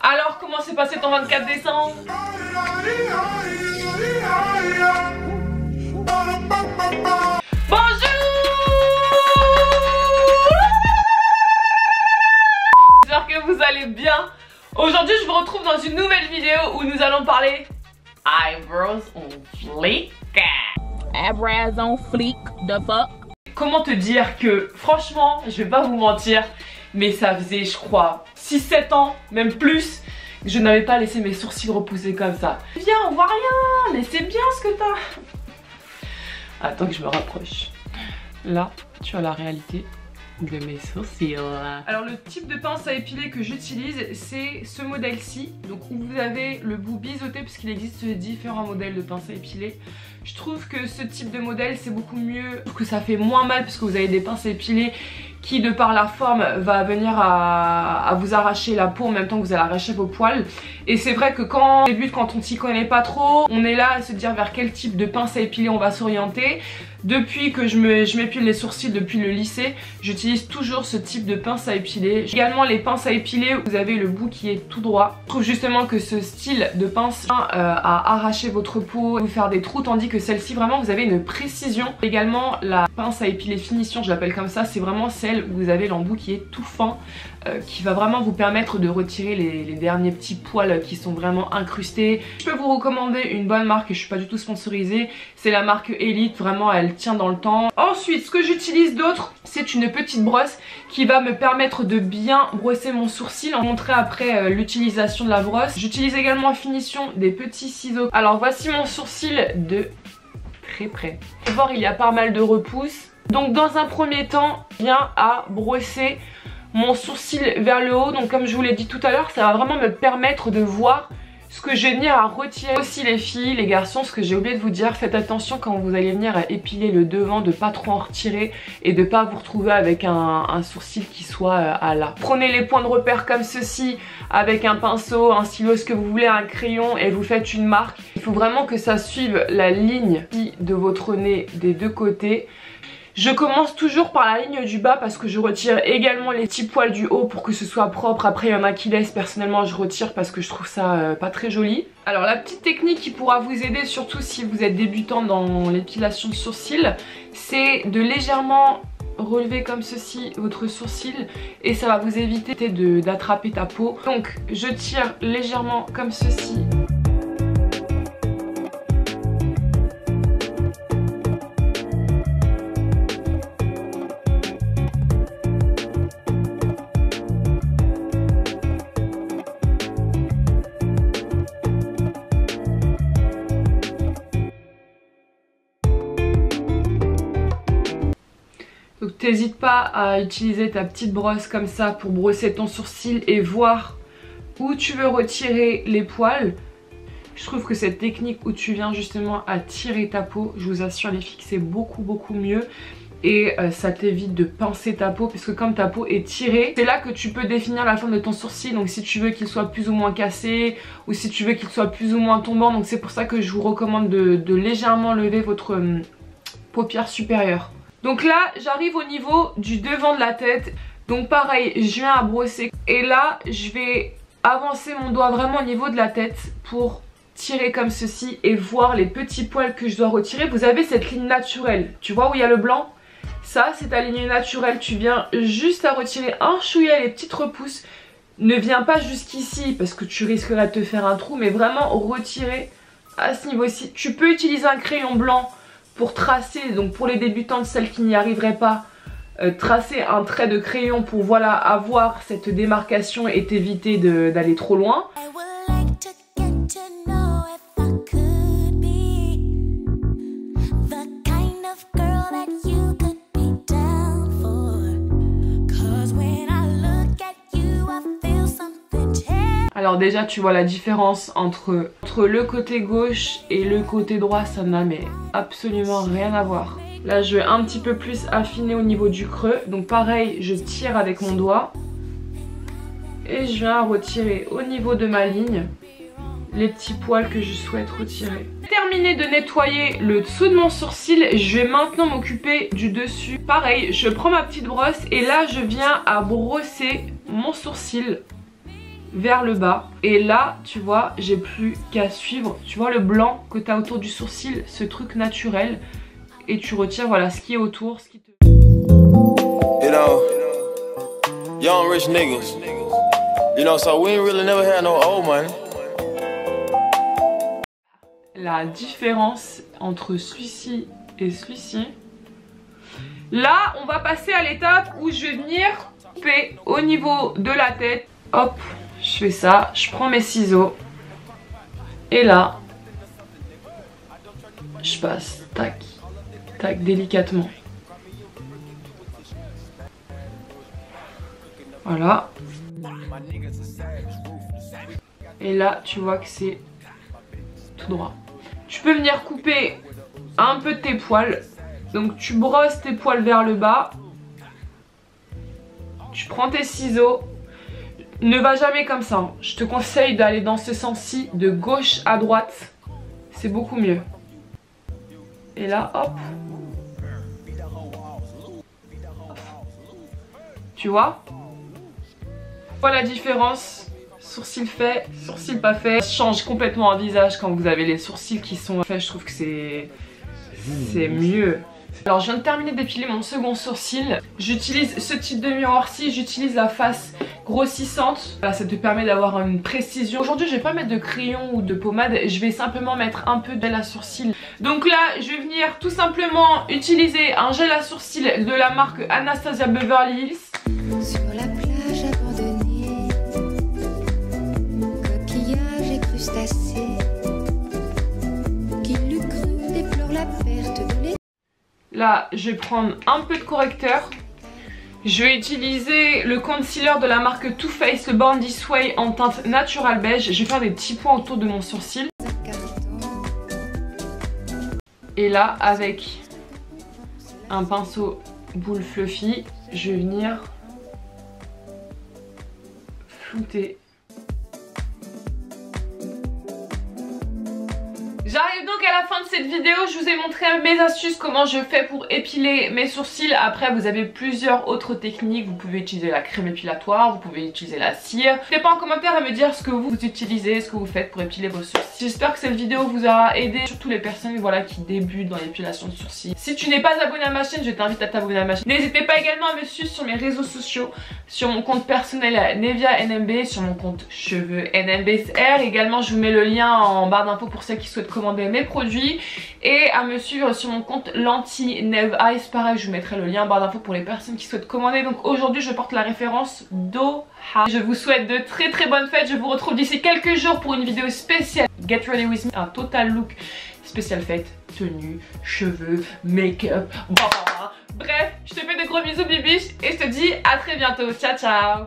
Alors, comment s'est passé ton 24 décembre? Bonjour! J'espère que vous allez bien. Aujourd'hui, je vous retrouve dans une nouvelle vidéo où nous allons parler eyebrows on fleek. Eyebrows on fleek, the fuck? Comment te dire que, franchement, je vais pas vous mentir, mais ça faisait, je crois, 6-7 ans, même plus, que je n'avais pas laissé mes sourcils repousser comme ça. Viens, on voit rien, mais c'est bien ce que t'as. Attends que je me rapproche. Là, tu as la réalité de mes sourcils. Alors le type de pince à épiler que j'utilise, c'est ce modèle-ci. Donc où vous avez le bout biseauté, puisqu'il existe différents modèles de pince à épiler. Je trouve que ce type de modèle c'est beaucoup mieux, que ça fait moins mal, puisque vous avez des pinces à épiler qui de par la forme va venir à vous arracher la peau en même temps que vous allez arracher vos poils. Et c'est vrai que quand on débute, quand on s'y connaît pas trop, on est là à se dire vers quel type de pince à épiler on va s'orienter. Depuis que je m'épile les sourcils depuis le lycée, j'utilise toujours ce type de pince à épiler. Également les pinces à épiler, vous avez le bout qui est tout droit. Je trouve justement que ce style de pince à arracher votre peau, vous faire des trous, tandis que celle-ci vraiment vous avez une précision. Également la pince à épiler finition, je l'appelle comme ça, c'est vraiment celle où vous avez l'embout qui est tout fin, qui va vraiment vous permettre de retirer les derniers petits poils qui sont vraiment incrustés. Je peux vous recommander une bonne marque et je suis pas du tout sponsorisée, c'est la marque Elite, vraiment elle tient dans le temps. Ensuite, ce que j'utilise d'autre, c'est une petite brosse qui va me permettre de bien brosser mon sourcil. On va montrer après l'utilisation de la brosse. J'utilise également en finition des petits ciseaux. Alors voici mon sourcil de très près. Vous pouvez voir, il y a pas mal de repousses. Donc dans un premier temps, je viens à brosser mon sourcil vers le haut. Donc comme je vous l'ai dit tout à l'heure, ça va vraiment me permettre de voir ce que je vais venir à retirer. Aussi les filles, les garçons, ce que j'ai oublié de vous dire, faites attention quand vous allez venir à épiler le devant, de pas trop en retirer et de pas vous retrouver avec un sourcil qui soit à là. Prenez les points de repère comme ceci avec un pinceau, un stylo, ce que vous voulez, un crayon, et vous faites une marque. Il faut vraiment que ça suive la ligne de votre nez des deux côtés. Je commence toujours par la ligne du bas parce que je retire également les petits poils du haut pour que ce soit propre. Après il y en a qui laissent, personnellement je retire parce que je trouve ça pas très joli. Alors la petite technique qui pourra vous aider, surtout si vous êtes débutant dans l'épilation de sourcils, c'est de légèrement relever comme ceci votre sourcil et ça va vous éviter d'attraper ta peau. Donc je tire légèrement comme ceci. Donc t'hésites pas à utiliser ta petite brosse comme ça pour brosser ton sourcil et voir où tu veux retirer les poils. Je trouve que cette technique où tu viens justement à tirer ta peau, je vous assure les filles que c'est beaucoup mieux. Et ça t'évite de pincer ta peau puisque comme ta peau est tirée, c'est là que tu peux définir la forme de ton sourcil. Donc si tu veux qu'il soit plus ou moins cassé ou si tu veux qu'il soit plus ou moins tombant. Donc c'est pour ça que je vous recommande de légèrement lever votre paupière supérieure. Donc là j'arrive au niveau du devant de la tête. Donc pareil, je viens à brosser et là je vais avancer mon doigt vraiment au niveau de la tête pour tirer comme ceci et voir les petits poils que je dois retirer. Vous avez cette ligne naturelle, tu vois où il y a le blanc? Ça c'est ta ligne naturelle, tu viens juste à retirer un chouïa les petites repousses. Ne viens pas jusqu'ici parce que tu risquerais de te faire un trou, mais vraiment retirer à ce niveau-ci. Tu peux utiliser un crayon blanc pour tracer, donc pour les débutantes, celles qui n'y arriveraient pas, tracer un trait de crayon pour voilà avoir cette démarcation et t'éviter d'aller trop loin. Alors déjà tu vois la différence entre le côté gauche et le côté droit, ça n'a mais absolument rien à voir. Là je vais un petit peu plus affiner au niveau du creux, donc pareil je tire avec mon doigt et je viens retirer au niveau de ma ligne les petits poils que je souhaite retirer. Terminé de nettoyer le dessous de mon sourcil, je vais maintenant m'occuper du dessus. Pareil, je prends ma petite brosse et là je viens à brosser mon sourcil vers le bas. Et là, tu vois, j'ai plus qu'à suivre. Tu vois le blanc que tu as autour du sourcil, ce truc naturel. Et tu retires, voilà, ce qui est autour, ce qui te... You know, young rich niggas. You know, so we ain't really never had no old money. La différence entre celui-ci et celui-ci. Là, on va passer à l'étape où je vais venir couper au niveau de la tête. Hop, je fais ça, je prends mes ciseaux. Et là, je passe, tac, tac, délicatement. Voilà. Et là, tu vois que c'est tout droit. Tu peux venir couper un peu de tes poils. Donc tu brosses tes poils vers le bas. Tu prends tes ciseaux. Ne va jamais comme ça. Je te conseille d'aller dans ce sens-ci, de gauche à droite. C'est beaucoup mieux. Et là, hop. Tu vois? Voilà la différence. Sourcils faits, sourcils pas faits. Ça change complètement un visage quand vous avez les sourcils qui sont faits. Je trouve que c'est mieux. Alors je viens de terminer d'épiler mon second sourcil. J'utilise ce type de miroir-ci, j'utilise la face grossissante. Là, ça te permet d'avoir une précision. Aujourd'hui je vais pas mettre de crayon ou de pommade, je vais simplement mettre un peu de gel à sourcils. Donc là je vais venir tout simplement utiliser un gel à sourcils de la marque Anastasia Beverly Hills. Sur la plage abandonnée, coquillages et crustacés, qui l'eût cru déplore la perte de l'été. Là, je vais prendre un peu de correcteur. Je vais utiliser le concealer de la marque Too Faced, le Born This Way en teinte natural beige. Je vais faire des petits points autour de mon sourcil. Et là, avec un pinceau boule fluffy, je vais venir flouter. J'arrive donc à la fin de cette vidéo, je vous ai montré mes astuces, comment je fais pour épiler mes sourcils. Après vous avez plusieurs autres techniques, vous pouvez utiliser la crème épilatoire, vous pouvez utiliser la cire. N'hésitez pas en commentaire à me dire ce que vous utilisez, ce que vous faites pour épiler vos sourcils. J'espère que cette vidéo vous aura aidé, surtout les personnes voilà, qui débutent dans l'épilation de sourcils. Si tu n'es pas abonné à ma chaîne, je t'invite à t'abonner à ma chaîne. N'hésitez pas également à me suivre sur mes réseaux sociaux, sur mon compte personnel Nevia NMB, sur mon compte cheveux NMBSR. Également je vous mets le lien en barre d'infos pour ceux qui souhaitent commander mes produits, et à me suivre sur mon compte Lanti Nev Ice. Pareil, je vous mettrai le lien en barre d'infos pour les personnes qui souhaitent commander. Donc aujourd'hui je porte la référence Doha. Je vous souhaite de très très bonnes fêtes. Je vous retrouve d'ici quelques jours pour une vidéo spéciale Get Ready With Me, un total look spécial fête, tenue, cheveux, make-up, bref, je te fais de gros bisous bibiche et je te dis à très bientôt. Ciao ciao.